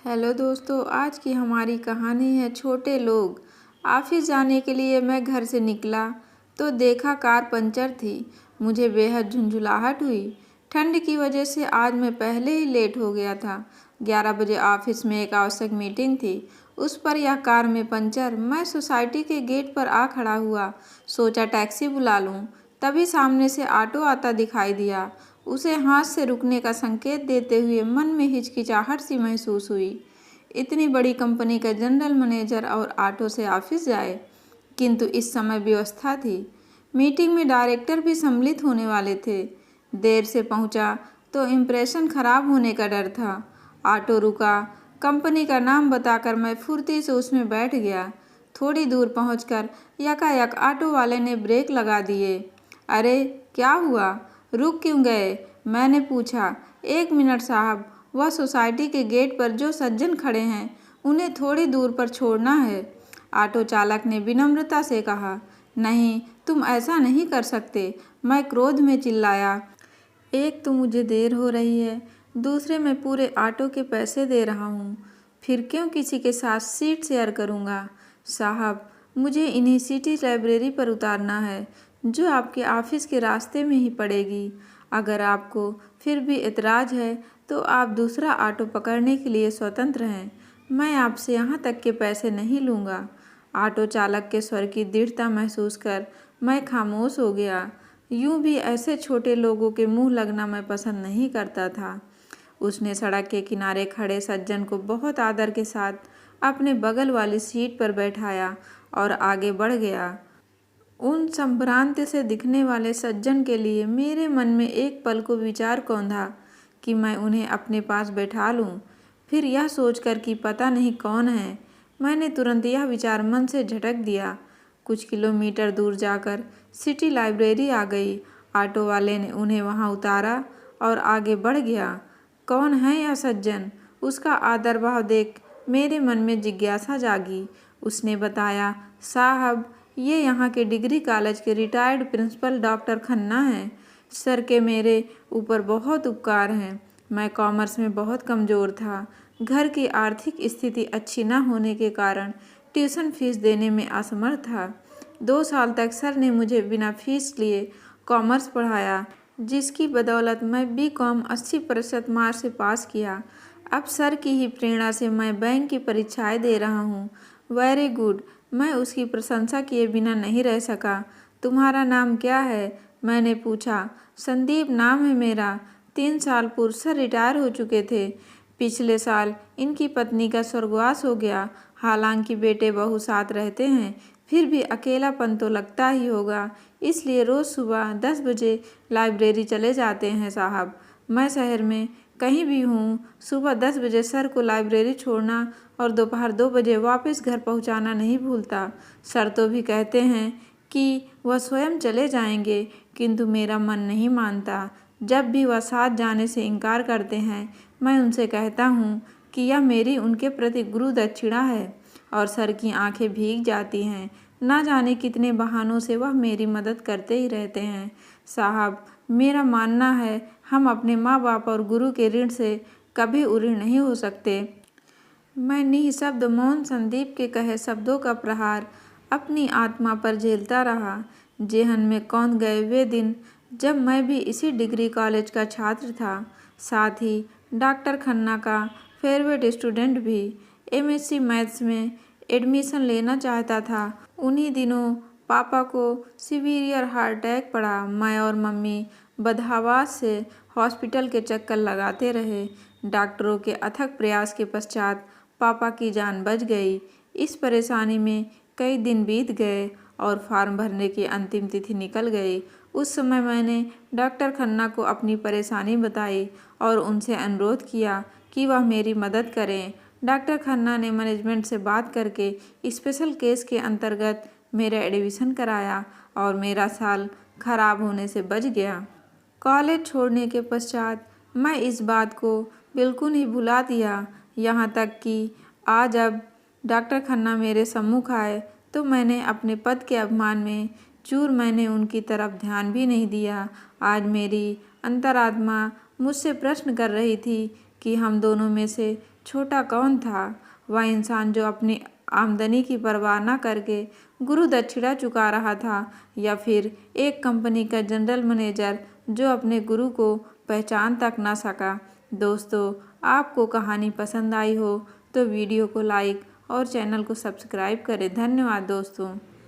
Hello दोस्तों, आज की हमारी कहानी है छोटे लोग। ऑफिस जाने के लिए मैं घर से निकला तो देखा कार पंचर थी। मुझे बेहद झुंझुलाहट हुई। ठंड की वजह से आज मैं पहले ही लेट हो गया था। 11 बजे ऑफिस में एक आवश्यक मीटिंग थी, उस पर यह कार में पंचर। मैं सोसाइटी के गेट पर आ खड़ा हुआ, सोचा टैक्सी बुला लूं। तभी सामने से ऑटो आता दिखाई दिया। उसे हाथ से रुकने का संकेत देते हुए मन में हिचकिचाहट सी महसूस हुई। इतनी बड़ी कंपनी का जनरल मैनेजर और ऑटो से ऑफिस जाए, किंतु इस समय व्यवस्था थी। मीटिंग में डायरेक्टर भी सम्मिलित होने वाले थे। देर से पहुंचा तो इम्प्रेशन खराब होने का डर था। ऑटो रुका, कंपनी का नाम बताकर मैं फुर्ती से उसमें बैठ गया। थोड़ी दूर पहुंचकर यकायक ऑटो वाले ने ब्रेक लगा दिए। अरे क्या हुआ, रुक क्यों गए? मैंने पूछा। 1 मिनट साहब, वह सोसाइटी के गेट पर जो सज्जन खड़े हैं उन्हें थोड़ी दूर पर छोड़ना है। ऑटो चालक ने विनम्रता से कहा। नहीं, तुम ऐसा नहीं कर सकते, मैं क्रोध में चिल्लाया। एक तो मुझे देर हो रही है, दूसरे मैं पूरे ऑटो के पैसे दे रहा हूँ, फिर क्यों किसी के साथ सीट शेयर करूँगा? साहब, मुझे इन्हें सिटी लाइब्रेरी पर उतारना है, जो आपके ऑफिस के रास्ते में ही पड़ेगी। अगर आपको फिर भी एतराज़ है तो आप दूसरा ऑटो पकड़ने के लिए स्वतंत्र हैं। मैं आपसे यहाँ तक के पैसे नहीं लूँगा। ऑटो चालक के स्वर की दृढ़ता महसूस कर मैं खामोश हो गया। यूं भी ऐसे छोटे लोगों के मुंह लगना मैं पसंद नहीं करता था। उसने सड़क के किनारे खड़े सज्जन को बहुत आदर के साथ अपने बगल वाली सीट पर बैठाया और आगे बढ़ गया। उन संभ्रांत से दिखने वाले सज्जन के लिए मेरे मन में एक पल को विचार कौंधा कि मैं उन्हें अपने पास बैठा लूं। फिर यह सोचकर कि पता नहीं कौन है, मैंने तुरंत यह विचार मन से झटक दिया। कुछ किलोमीटर दूर जाकर सिटी लाइब्रेरी आ गई। ऑटो वाले ने उन्हें वहां उतारा और आगे बढ़ गया। कौन है यह सज्जन? उसका आदर भाव देख मेरे मन में जिज्ञासा जागी। उसने बताया, साहब, ये यहाँ के डिग्री कॉलेज के रिटायर्ड प्रिंसिपल डॉक्टर खन्ना हैं। सर के मेरे ऊपर बहुत उपकार हैं। मैं कॉमर्स में बहुत कमज़ोर था। घर की आर्थिक स्थिति अच्छी न होने के कारण ट्यूशन फीस देने में असमर्थ था। 2 साल तक सर ने मुझे बिना फीस लिए कॉमर्स पढ़ाया, जिसकी बदौलत मैं बीकॉम 80% मार्क्स से पास किया। अब सर की ही प्रेरणा से मैं बैंक की परीक्षाएं दे रहा हूँ। Very good. मैं उसकी प्रशंसा किए बिना नहीं रह सका। तुम्हारा नाम क्या है? मैंने पूछा। संदीप नाम है मेरा। 3 साल पूर्व सर रिटायर हो चुके थे। पिछले साल इनकी पत्नी का स्वर्गवास हो गया। हालांकि बेटे बहू साथ रहते हैं, फिर भी अकेलापन तो लगता ही होगा, इसलिए रोज़ सुबह 10 बजे लाइब्रेरी चले जाते हैं साहब। मैं शहर में कहीं भी हूँ, सुबह 10 बजे सर को लाइब्रेरी छोड़ना और दोपहर 2 बजे वापस घर पहुँचाना नहीं भूलता। सर तो भी कहते हैं कि वह स्वयं चले जाएंगे, किंतु मेरा मन नहीं मानता। जब भी वह साथ जाने से इनकार करते हैं, मैं उनसे कहता हूँ कि यह मेरी उनके प्रति गुरु दक्षिणा है, और सर की आंखें भीग जाती हैं। ना जाने कितने बहानों से वह मेरी मदद करते ही रहते हैं। साहब, मेरा मानना है हम अपने माँ बाप और गुरु के ऋण से कभी उऋण नहीं हो सकते। मैं निःशब्द मौन संदीप के कहे शब्दों का प्रहार अपनी आत्मा पर झेलता रहा। जेहन में कौंध गए वे दिन जब मैं भी इसी डिग्री कॉलेज का छात्र था, साथ ही डॉक्टर खन्ना का फेवरेट स्टूडेंट भी। एमएससी मैथ्स में एडमिशन लेना चाहता था। उन्हीं दिनों पापा को सीवियर हार्ट अटैक पड़ा। मैं और मम्मी बदहवास से हॉस्पिटल के चक्कर लगाते रहे। डॉक्टरों के अथक प्रयास के पश्चात पापा की जान बच गई। इस परेशानी में कई दिन बीत गए और फॉर्म भरने की अंतिम तिथि निकल गई। उस समय मैंने डॉक्टर खन्ना को अपनी परेशानी बताई और उनसे अनुरोध किया कि वह मेरी मदद करें। डॉक्टर खन्ना ने मैनेजमेंट से बात करके स्पेशल केस के अंतर्गत मेरा एडमिशन कराया और मेरा साल खराब होने से बच गया। कॉलेज छोड़ने के पश्चात मैं इस बात को बिल्कुल ही भुला दिया। यहाँ तक कि आज अब डॉक्टर खन्ना मेरे सम्मुख आए तो मैंने अपने पद के अभिमान में मैंने उनकी तरफ ध्यान भी नहीं दिया। आज मेरी अंतरात्मा मुझसे प्रश्न कर रही थी कि हम दोनों में से छोटा कौन था? वह इंसान जो अपनी आमदनी की परवाह न करके गुरु दक्षिणा चुका रहा था, या फिर एक कंपनी का जनरल मैनेजर जो अपने गुरु को पहचान तक ना सका। दोस्तों, आपको कहानी पसंद आई हो तो वीडियो को लाइक और चैनल को सब्सक्राइब करें। धन्यवाद दोस्तों।